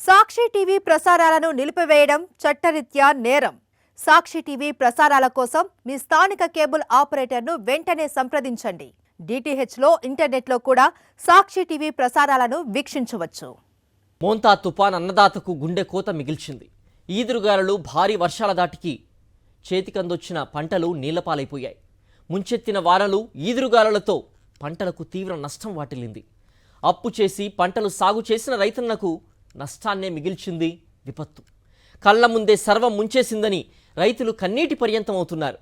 సాక్షి TV ప్రసారాలను నిలిపివేయడం చట్టరీత్యా నేరం. సాక్షి టీవీ ప్రసారాల కోసం మీ స్థానిక కేబుల్ ఆపరేటర్ను వెంటనే సంప్రదించండి. డిటిహెచ్లో ఇంటర్నెట్లో కూడా సాక్షి టీవీ ప్రసారాలను వీక్షించవచ్చు. మోంతా తుఫాన్ అన్నదాతకు గుండె కోత మిగిల్చింది. ఈదురుగాలులు భారీ వర్షాల దాటికి చేతికందొచ్చిన పంటలు నీళ్లపాలైపోయాయి. ముంచెత్తిన వానలు ఈదురుగాలులతో పంటలకు తీవ్ర నష్టం వాటిల్లింది. అప్పు చేసి పంటలు సాగు చేసిన రైతన్నకు నష్టాన్నే మిగిల్చింది విపత్తు. కళ్ల ముందే సర్వం ముంచేసిందని రైతులు కన్నీటి పర్యంతమవుతున్నారు.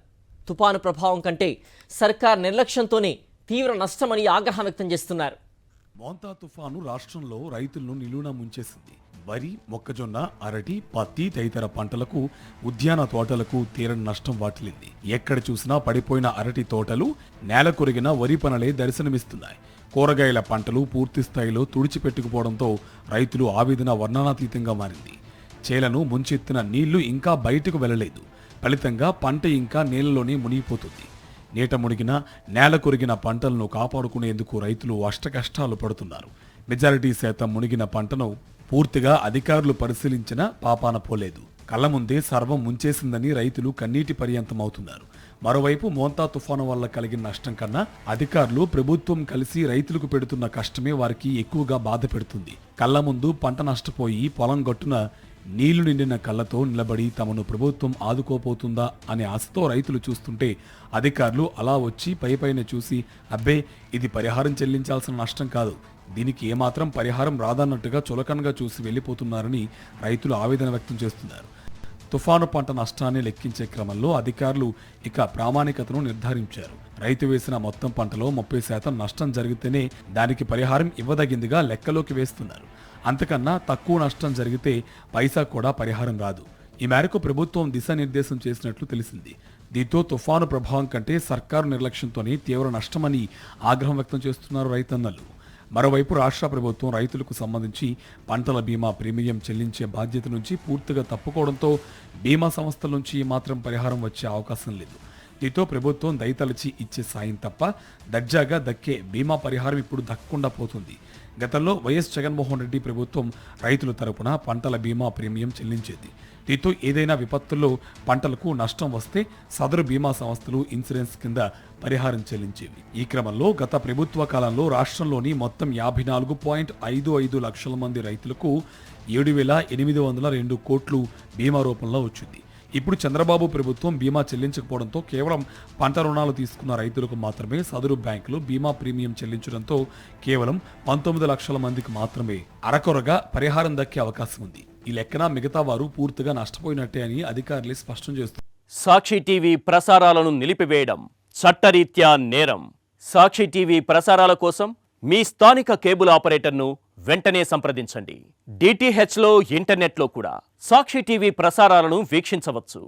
తుపాను ప్రభావం కంటే సర్కార్ నిర్లక్ష్యంతోనే తీవ్ర నష్టమని ఆగ్రహం వ్యక్తం చేస్తున్నారు. మోంతా తుఫాను రాష్ట్రంలో రైతులను నిలువున ముంచేసింది. వరి, మొక్కజొన్న, అరటి, పత్తి తదితర పంటలకు, ఉద్యాన తోటలకు తీరని నష్టం వాటిల్లింది. ఎక్కడ చూసినా పడిపోయిన అరటి తోటలు, నేల కొరిగిన వరి పనలే దర్శనమిస్తున్నాయి. కూరగాయల పంటలు పూర్తి స్థాయిలో తుడిచిపెట్టుకుపోవడంతో రైతులు ఆవేదన వర్ణనాతీతంగా మారింది. చేలను ముంచెత్తిన నీళ్లు ఇంకా బయటకు వెళ్లలేదు. ఫలితంగా పంట ఇంకా నీళ్లలోనే మునిగిపోతుంది. నీట మునిగిన, నేల కొరిగిన పంటలను కాపాడుకునేందుకు రైతులు అష్టకష్టాలు పడుతున్నారు. మెజారిటీ శాతం మునిగిన పంటను పూర్తిగా అధికారులు పరిశీలించినా పాపాన పోలేదు. కళ్ల ముందే సర్వం ముంచేసిందని రైతులు కన్నీటి పర్యంతమవుతున్నారు. మరోవైపు మోంతా తుఫాను వల్ల కలిగిన నష్టం కన్నా అధికారులు, ప్రభుత్వం కలిసి రైతులకు పెడుతున్న కష్టమే వారికి ఎక్కువగా బాధ పెడుతుంది. కళ్ల ముందు పంట నష్టపోయి పొలం గట్టున నీళ్లు నిండిన కళ్ళతో నిలబడి తమను ప్రభుత్వం ఆదుకోపోతుందా అనే ఆశతో రైతులు చూస్తుంటే అధికారులు అలా వచ్చి పైపైన చూసి అబ్బే ఇది పరిహారం చెల్లించాల్సిన నష్టం కాదు, దీనికి ఏమాత్రం పరిహారం రాదన్నట్టుగా చులకనగా చూసి వెళ్లిపోతున్నారని రైతులు ఆవేదన వ్యక్తం చేస్తున్నారు. తుఫాను పంట నష్టాన్ని లెక్కించే క్రమంలో అధికారులు ఇక ప్రామాణికతను నిర్ధారించారు. రైతు వేసిన మొత్తం పంటలో 30% నష్టం జరిగితేనే దానికి పరిహారం ఇవ్వదగిందిగా లెక్కలోకి వేస్తున్నారు. అంతకన్నా తక్కువ నష్టం జరిగితే పైసా కూడా పరిహారం రాదు. ఈ మేరకు ప్రభుత్వం దిశానిర్దేశం చేసినట్లు తెలిసింది. దీంతో తుఫాను ప్రభావం కంటే సర్కారు నిర్లక్ష్యంతోనే తీవ్ర నష్టమని ఆగ్రహం వ్యక్తం చేస్తున్నారు రైతన్నలు. మరోవైపు రాష్ట్ర ప్రభుత్వం రైతులకు సంబంధించి పంటల బీమా ప్రీమియం చెల్లించే బాధ్యత నుంచి పూర్తిగా తప్పుకోవడంతో బీమా సంస్థల నుంచి మాత్రం పరిహారం వచ్చే అవకాశం లేదు. దీంతో ప్రభుత్వం దయతలచి ఇచ్చే సాయం తప్ప దర్జాగా దక్కే బీమా పరిహారం ఇప్పుడు దక్కకుండా పోతుంది. గతంలో వైఎస్ జగన్మోహన్ రెడ్డి ప్రభుత్వం రైతుల తరపున పంటల బీమా ప్రీమియం చెల్లించేది. దీంతో ఏదైనా విపత్తుల్లో పంటలకు నష్టం వస్తే సదరు బీమా సంస్థలు ఇన్సూరెన్స్ కింద పరిహారం చెల్లించేవి. ఈ క్రమంలో గత ప్రభుత్వ కాలంలో రాష్ట్రంలోని మొత్తం 54.55 లక్షల మంది రైతులకు 7,802 కోట్లు బీమా రూపంలో వచ్చింది. ఇప్పుడు చంద్రబాబు ప్రభుత్వం బీమా చెల్లించకపోవడంతో కేవలం పంట రుణాలు తీసుకున్న రైతులకు మాత్రమే సదరు బ్యాంకులు బీమా ప్రీమియం చెల్లించడంతో కేవలం 19 లక్షల మందికి మాత్రమే అరకొరగా పరిహారం దక్కే అవకాశం ఉంది. ఈ లెక్కన మిగతా వారు పూర్తిగా నష్టపోయినట్టే అని అధికారులు స్పష్టం చేస్తున్నారు. సాక్షి టీవీ ప్రసారాలను నిలిపివేయడం చట్టరీత్యా నేరం. సాక్షి టీవీ ప్రసారాల కోసం మీ స్థానిక కేబుల్ ఆపరేటర్ను వెంటనే సంప్రదించండి. డిటిహెచ్లో ఇంటర్నెట్లో కూడా సాక్షి టీవీ ప్రసారాలను వీక్షించవచ్చు.